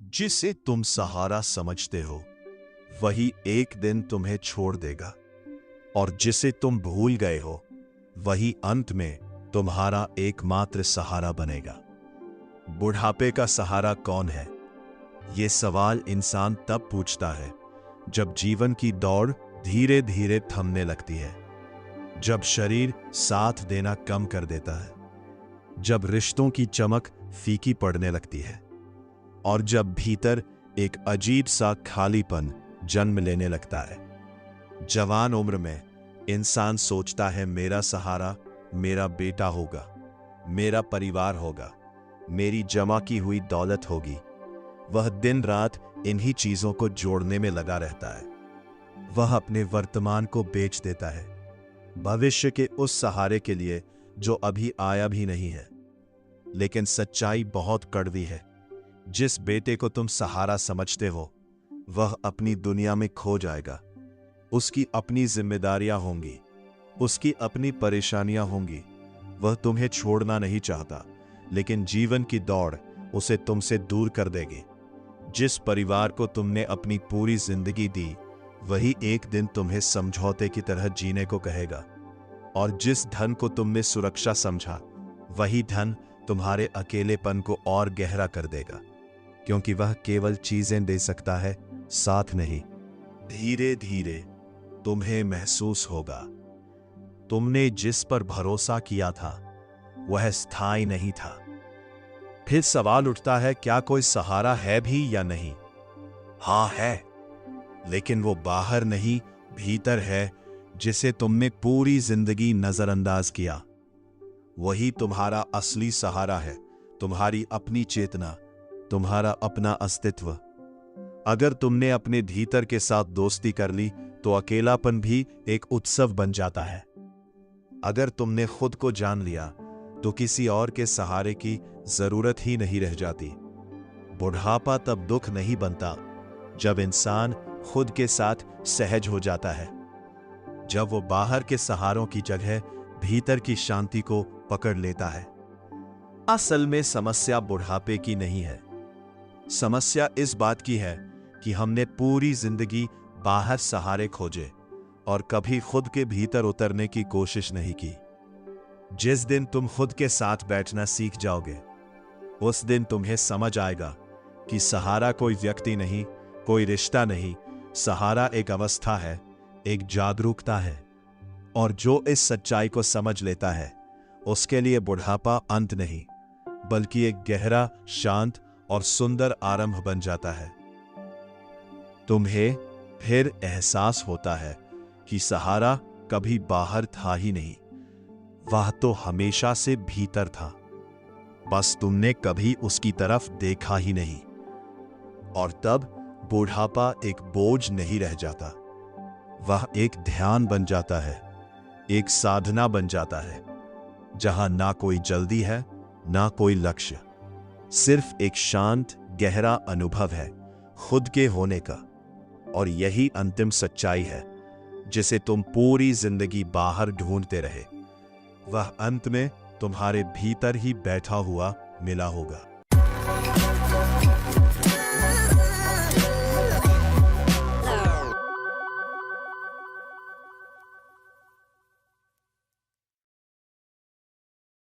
जिसे तुम सहारा समझते हो वही एक दिन तुम्हें छोड़ देगा, और जिसे तुम भूल गए हो वही अंत में तुम्हारा एकमात्र सहारा बनेगा। बुढ़ापे का सहारा कौन है? ये सवाल इंसान तब पूछता है जब जीवन की दौड़ धीरे धीरे थमने लगती है, जब शरीर साथ देना कम कर देता है, जब रिश्तों की चमक फीकी पड़ने लगती है, और जब भीतर एक अजीब सा खालीपन जन्म लेने लगता है। जवान उम्र में इंसान सोचता है मेरा सहारा मेरा बेटा होगा, मेरा परिवार होगा, मेरी जमा की हुई दौलत होगी। वह दिन रात इन्हीं चीजों को जोड़ने में लगा रहता है। वह अपने वर्तमान को बेच देता है भविष्य के उस सहारे के लिए जो अभी आया भी नहीं है। लेकिन सच्चाई बहुत कड़वी है। जिस बेटे को तुम सहारा समझते हो वह अपनी दुनिया में खो जाएगा। उसकी अपनी जिम्मेदारियां होंगी, उसकी अपनी परेशानियां होंगी। वह तुम्हें छोड़ना नहीं चाहता, लेकिन जीवन की दौड़ उसे तुमसे दूर कर देगी। जिस परिवार को तुमने अपनी पूरी जिंदगी दी वही एक दिन तुम्हें समझौते की तरह जीने को कहेगा, और जिस धन को तुमने सुरक्षा समझा वही धन तुम्हारे अकेलेपन को और गहरा कर देगा, क्योंकि वह केवल चीजें दे सकता है, साथ नहीं। धीरे धीरे तुम्हें महसूस होगा तुमने जिस पर भरोसा किया था वह स्थायी नहीं था। फिर सवाल उठता है, क्या कोई सहारा है भी या नहीं? हां है, लेकिन वो बाहर नहीं भीतर है, जिसे तुमने पूरी जिंदगी नजरअंदाज किया। वही तुम्हारा असली सहारा है, तुम्हारी अपनी चेतना, तुम्हारा अपना अस्तित्व। अगर तुमने अपने भीतर के साथ दोस्ती कर ली तो अकेलापन भी एक उत्सव बन जाता है। अगर तुमने खुद को जान लिया तो किसी और के सहारे की जरूरत ही नहीं रह जाती। बुढ़ापा तब दुख नहीं बनता जब इंसान खुद के साथ सहज हो जाता है, जब वो बाहर के सहारों की जगह भीतर की शांति को पकड़ लेता है। असल में समस्या बुढ़ापे की नहीं है। समस्या इस बात की है कि हमने पूरी जिंदगी बाहर सहारे खोजे और कभी खुद के भीतर उतरने की कोशिश नहीं की। जिस दिन तुम खुद के साथ बैठना सीख जाओगे उस दिन तुम्हें समझ आएगा कि सहारा कोई व्यक्ति नहीं, कोई रिश्ता नहीं। सहारा एक अवस्था है, एक जागरूकता है, और जो इस सच्चाई को समझ लेता है उसके लिए बुढ़ापा अंत नहीं बल्कि एक गहरा, शांत और सुंदर आरंभ बन जाता है। तुम्हें फिर एहसास होता है कि सहारा कभी बाहर था ही नहीं, वह तो हमेशा से भीतर था, बस तुमने कभी उसकी तरफ देखा ही नहीं। और तब बुढ़ापा एक बोझ नहीं रह जाता, वह एक ध्यान बन जाता है, एक साधना बन जाता है, जहां ना कोई जल्दी है ना कोई लक्ष्य, सिर्फ एक शांत गहरा अनुभव है खुद के होने का। और यही अंतिम सच्चाई है जिसे तुम पूरी जिंदगी बाहर ढूंढते रहे, वह अंत में तुम्हारे भीतर ही बैठा हुआ मिला होगा।